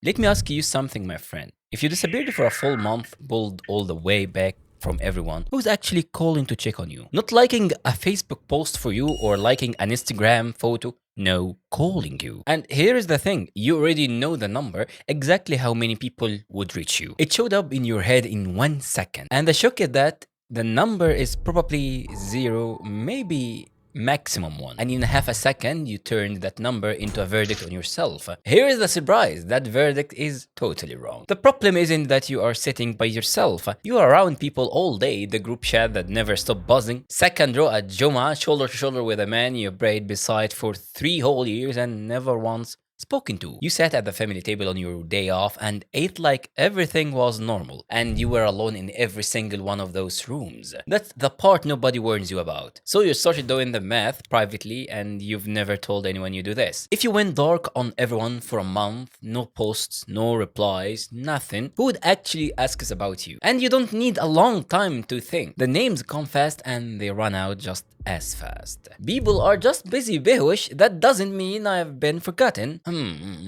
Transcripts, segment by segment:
Let me ask you something, my friend. If you disappeared for a full month, pulled all the way back from everyone, who's actually calling to check on you? Not liking a Facebook post for you or liking an Instagram photo. No, calling you. And here is the thing, you already know the number, exactly how many people would reach you. It showed up in your head in 1 second. And the shock is that the number is probably zero, maybe maximum one. And in half a second, you turned that number into a verdict on yourself. Here is the surprise, that verdict is totally wrong. The problem isn't that you are sitting by yourself. You are around people all day, the group chat that never stop buzzing, second row at Juma, shoulder to shoulder with a man you prayed beside for 3 whole years and never once spoken to. You sat at the family table on your day off and ate like everything was normal, and you were alone in every single one of those rooms. That's the part nobody warns you about. So you started doing the math privately, and you've never told anyone you do this. If you went dark on everyone for a month, no posts, no replies, nothing, who would actually ask us about you? And you don't need a long time to think. The names come fast and they run out just as fast. People are just busy, Behwash. That doesn't mean I've been forgotten.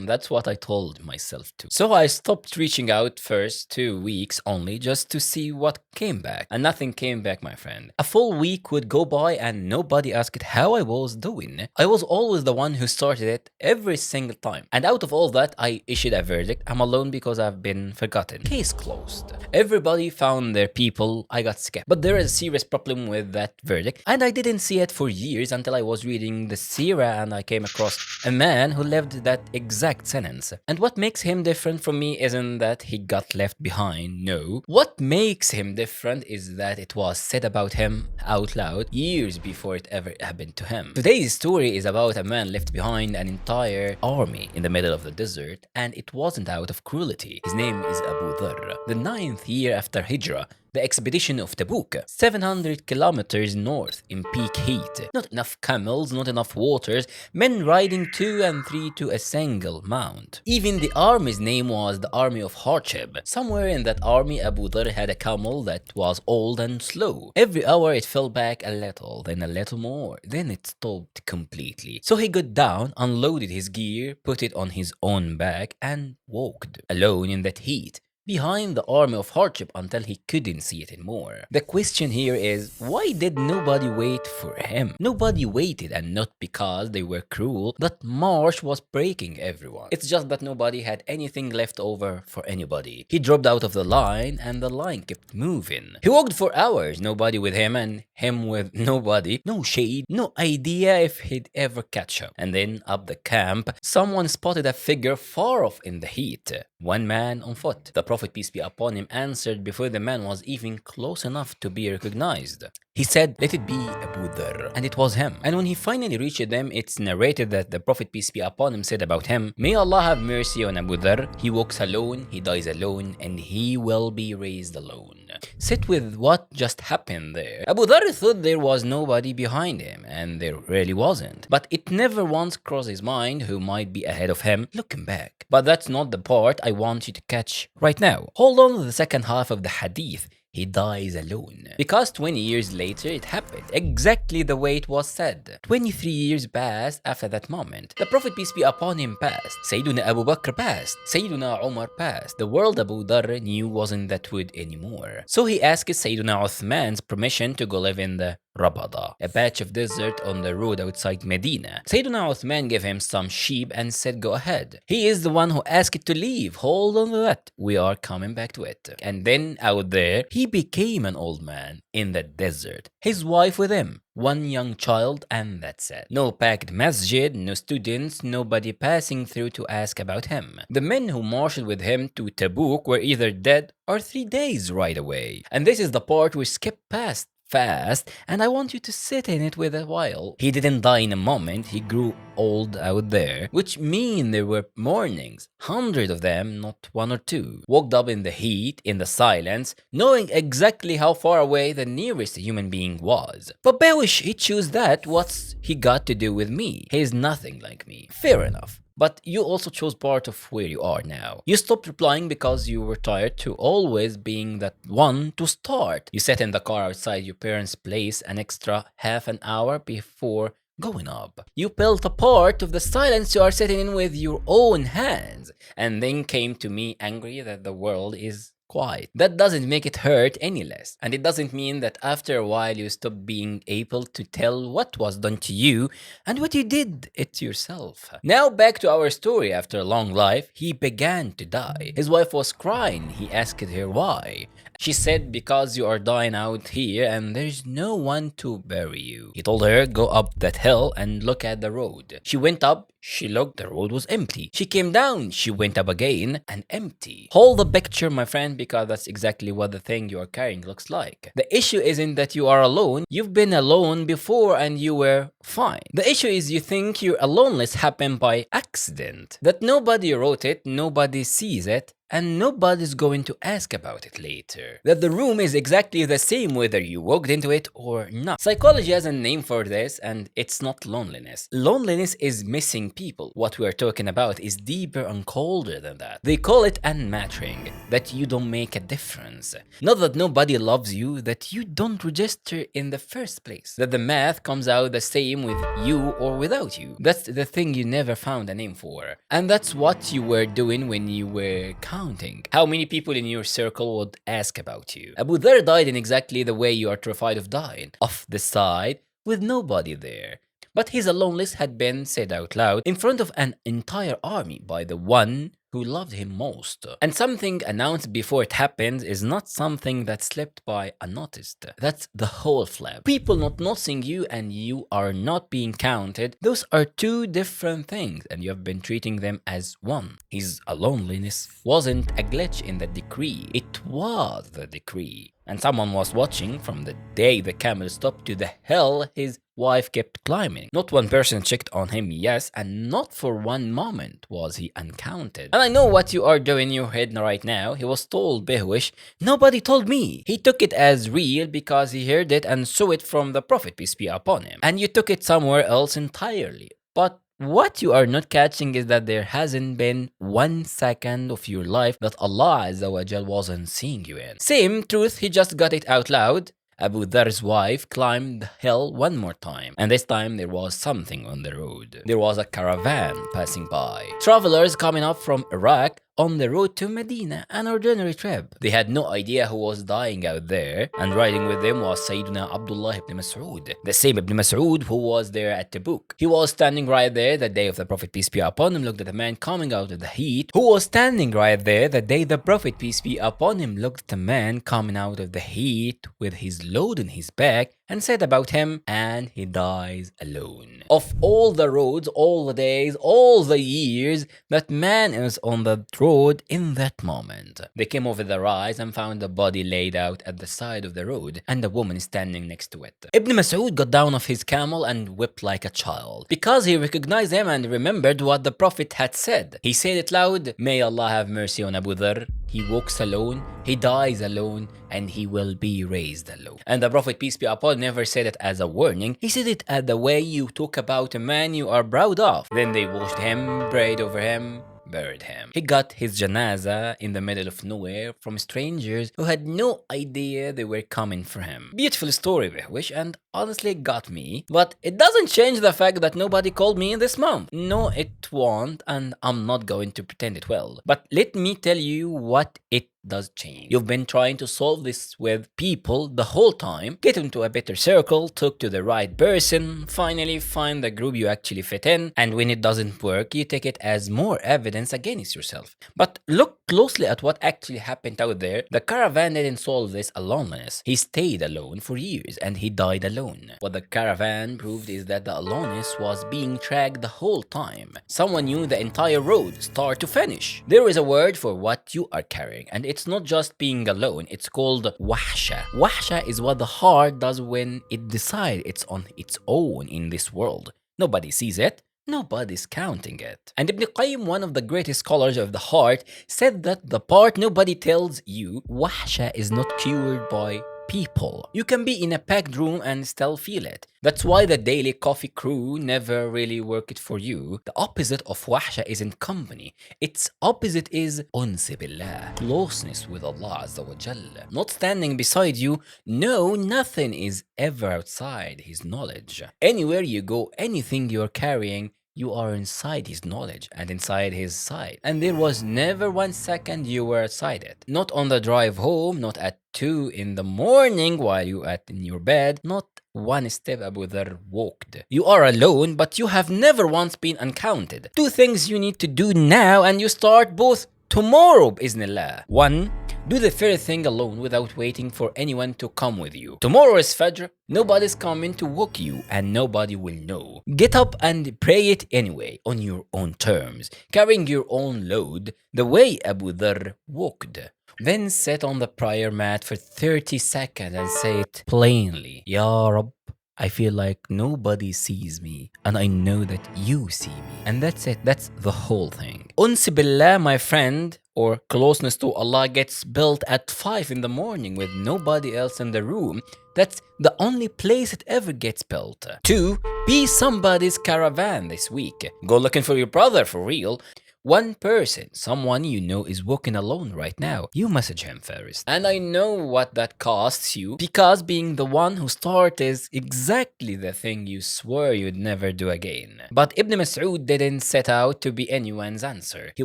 That's what I told myself too. So I stopped reaching out first 2 weeks only just to see what came back. And nothing came back, my friend. A full week would go by and nobody asked how I was doing. I was always the one who started it every single time. And out of all that, I issued a verdict. I'm alone because I've been forgotten. Case closed. Everybody found their people. I got scared. But there is a serious problem with that verdict. And I didn't see it for years until I was reading the Seerah and I came across a man who lived that exact sentence. And what makes him different from me isn't that he got left behind, no. What makes him different is that it was said about him out loud years before it ever happened to him. Today's story is about a man left behind an entire army in the middle of the desert, and it wasn't out of cruelty. His name is Abu Dharr. The 9th year after Hijrah, the expedition of Tabuk, 700 kilometers north in peak heat. Not enough camels, not enough waters, men riding 2 and 3 to a single mount. Even the army's name was the Army of Hardship. Somewhere in that army, Abu Dharr had a camel that was old and slow. Every hour it fell back a little, then a little more, then it stopped completely. So he got down, unloaded his gear, put it on his own back, and walked alone in that heat behind the army of hardship until he couldn't see it anymore. The question here is, why did nobody wait for him? Nobody waited, and not because they were cruel. That march was breaking everyone. It's just that nobody had anything left over for anybody. He dropped out of the line and the line kept moving. He walked for hours, nobody with him and him with nobody. No shade, no idea if he'd ever catch up. And then up the camp, someone spotted a figure far off in the heat. One man on foot. The Prophet, peace be upon him, answered before the man was even close enough to be recognized. He said, "Let it be Abu Dharr," and it was him. And when he finally reached them, it's narrated that the Prophet, peace be upon him, said about him, "May Allah have mercy on Abu Dharr. He walks alone, he dies alone, and he will be raised alone." Sit with what just happened there. Abu Dharr thought there was nobody behind him, and there really wasn't. But it never once crossed his mind who might be ahead of him looking back. But that's not the part I want you to catch right now. Hold on to the second half of the hadith. He dies alone. Because 20 years later it happened, exactly the way it was said. 23 years passed after that moment. The Prophet, peace be upon him, passed. Sayyiduna Abu Bakr passed. Sayyiduna Umar passed. The world Abu Dharr knew wasn't that wood anymore. So he asked Sayyiduna Uthman's permission to go live in the Rabada, a patch of desert on the road outside Medina. Sayyiduna Uthman gave him some sheep and said, "Go ahead." He is the one who asked it to leave. Hold on to that. We are coming back to it. And then out there, he became an old man in the desert. His wife with him. One young child, and that's it. No packed masjid, no students, nobody passing through to ask about him. The men who marched with him to Tabuk were either dead or 3 days right away. And this is the part we skip past fast, and I want you to sit in it with a while. He didn't die in a moment, he grew old out there, which mean there were mornings, hundreds of them, not 1 or 2. Walked up in the heat, in the silence, knowing exactly how far away the nearest human being was. But Behwashy, he chose that, what's he got to do with me? He is nothing like me. Fair enough. But you also chose part of where you are now. You stopped replying because you were tired to always being that one to start. You sat in the car outside your parents' place an extra half an hour before going up. You built a part of the silence you are sitting in with your own hands, and then came to me angry that the world is quiet. That doesn't make it hurt any less. And it doesn't mean that after a while you stop being able to tell what was done to you and what you did it yourself. Now back to our story. After a long life, he began to die. His wife was crying. He asked her why. She said, because you are dying out here and there's no one to bury you. He told her, go up that hill and look at the road. She went up, she looked, the road was empty. She came down, she went up again, and empty. Hold the picture, my friend, because that's exactly what the thing you are carrying looks like. The issue isn't that you are alone. You've been alone before and you were fine. The issue is you think your aloneness happened by accident. That nobody wrote it, nobody sees it, and nobody's going to ask about it later. That the room is exactly the same whether you walked into it or not. Psychology has a name for this, and it's not loneliness. Loneliness is missing people. What we are talking about is deeper and colder than that. They call it unmattering, that you don't make a difference. Not that nobody loves you, that you don't register in the first place. That the math comes out the same with you or without you. That's the thing you never found a name for. And that's what you were doing when you were counting. How many people in your circle would ask about you? Abu Dharr died in exactly the way you are terrified of dying. Off the side, with nobody there. But his aloneness had been said out loud in front of an entire army by the one who loved him most. And something announced before it happens is not something that slipped by unnoticed. That's the whole flap. People not noticing you and you are not being counted, those are two different things, and you have been treating them as one. His loneliness wasn't a glitch in the decree, it was the decree. And someone was watching from the day the camel stopped to the hill his wife kept climbing. Not one person checked on him, yes, and not for one moment was he uncounted. And I know what you are doing in your head right now. He was told, Behwashy, nobody told me. He took it as real because he heard it and saw it from the Prophet, peace be upon him. And you took it somewhere else entirely. But what you are not catching is that there hasn't been 1 second of your life that Allah Azza wa Jal wasn't seeing you in. Same truth, he just got it out loud. Abu Dharr's wife climbed the hill one more time, and this time there was something on the road. There was a caravan passing by. Travelers coming up from Iraq on the road to Medina, an ordinary trip. They had no idea who was dying out there, and riding with them was Sayyidina Abdullah ibn Mas'ud, the same Ibn Mas'ud who was there at Tabuk. He was standing right there the day of the Prophet, peace be upon him, looked at the man coming out of the heat, who was standing right there the day the Prophet, peace be upon him, looked at the man coming out of the heat with his load on his back, and said about him, and he dies alone. Of all the roads, all the days, all the years, that man is on the road in that moment. They came over the rise and found the body laid out at the side of the road and the woman standing next to it. Ibn Mas'ud got down off his camel and wept like a child because he recognized him and remembered what the Prophet had said. He said it loud, may Allah have mercy on Abu Dharr. He walks alone, he dies alone, and he will be raised alone. And the Prophet, peace be upon him, never said it as a warning. He said it as the way you talk about a man you are proud of. Then they washed him, prayed over him, buried him. He got his janaza in the middle of nowhere from strangers who had no idea they were coming for him. Beautiful story, Behwashy, and honestly got me. But it doesn't change the fact that nobody called me this month. No, it won't, and I'm not going to pretend it will. But let me tell you what it does change. You've been trying to solve this with people the whole time, get into a better circle, talk to the right person, finally find the group you actually fit in, and when it doesn't work, you take it as more evidence against yourself. But look closely at what actually happened out there. The caravan didn't solve this aloneness. He stayed alone for years and he died alone. What the caravan proved is that the aloneness was being tracked the whole time. Someone knew the entire road, start to finish. There is a word for what you are carrying, and it's not just being alone, it's called wahsha. Wahsha is what the heart does when it decides it's on its own in this world. Nobody sees it, nobody's counting it. And Ibn Qayyim, one of the greatest scholars of the heart, said that the part nobody tells you, wahsha is not cured by people. You can be in a packed room and still feel it. That's why the daily coffee crew never really worked for you. The opposite of wahsha isn't company. Its opposite is uns billah, closeness with Allah Azza wa Jal. Not standing beside you. No, nothing is ever outside His knowledge. Anywhere you go, anything you're carrying, you are inside His knowledge and inside His sight. And there was never 1 second you were outside it. Not on the drive home, not at 2 in the morning while you are in your bed, not one step Abu Dharr walked. You are alone, but you have never once been uncounted. 2 things you need to do now, and you start both tomorrow, bi'Iznillah. 1. Do the fair thing alone without waiting for anyone to come with you. Tomorrow is Fajr, nobody's coming to wake you and nobody will know. Get up and pray it anyway, on your own terms, carrying your own load, the way Abu Dharr walked. Then sit on the prayer mat for 30 seconds and say it plainly. Ya Rab, I feel like nobody sees me and I know that you see me. And that's it. That's the whole thing. Uns billah, my friend, or closeness to Allah, gets built at 5 in the morning with nobody else in the room. That's the only place it ever gets built. 2. Be somebody's caravan this week. Go looking for your brother for real. 1 person, someone you know is walking alone right now. You message him first. And I know what that costs you, because being the one who started is exactly the thing you swore you'd never do again. But Ibn Mas'ud didn't set out to be anyone's answer. He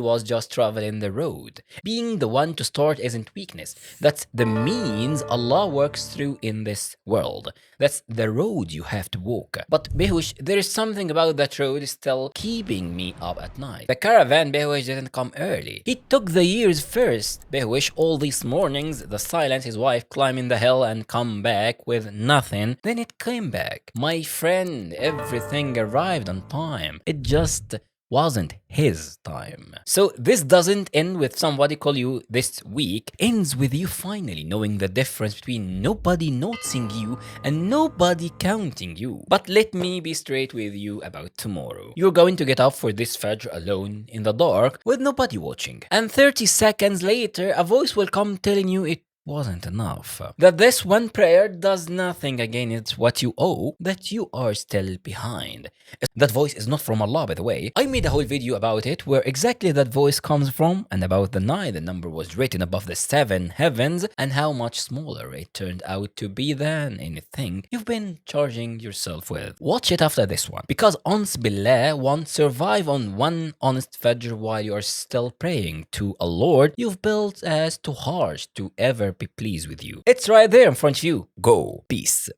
was just traveling the road. Being the one to start isn't weakness. That's the means Allah works through in this world. That's the road you have to walk. But Behwashy, there is something about that road still keeping me up at night. The caravan Behwashy didn't come early. He took the years first. Behwashy, all these mornings, the silence, his wife climbing the hill and come back with nothing. Then it came back. My friend, everything arrived on time. It just wasn't his time. So this doesn't end with somebody call you this week. Ends with you finally knowing the difference between nobody noticing you and nobody counting you. But let me be straight with you about tomorrow. You're going to get up for this Fajr alone in the dark with nobody watching. And 30 seconds later, a voice will come telling you it wasn't enough. That this one prayer does nothing against what you owe, that you are still behind. That voice is not from Allah, by the way. I made a whole video about it, where exactly that voice comes from, and about the 9 the number was written above the 7 heavens, and how much smaller it turned out to be than anything you've been charging yourself with. Watch it after this one, because uns billah won't survive on one honest Fajr while you are still praying to a Lord you've built as too harsh to ever be pleased with you. It's right there in front of you. Go. Peace.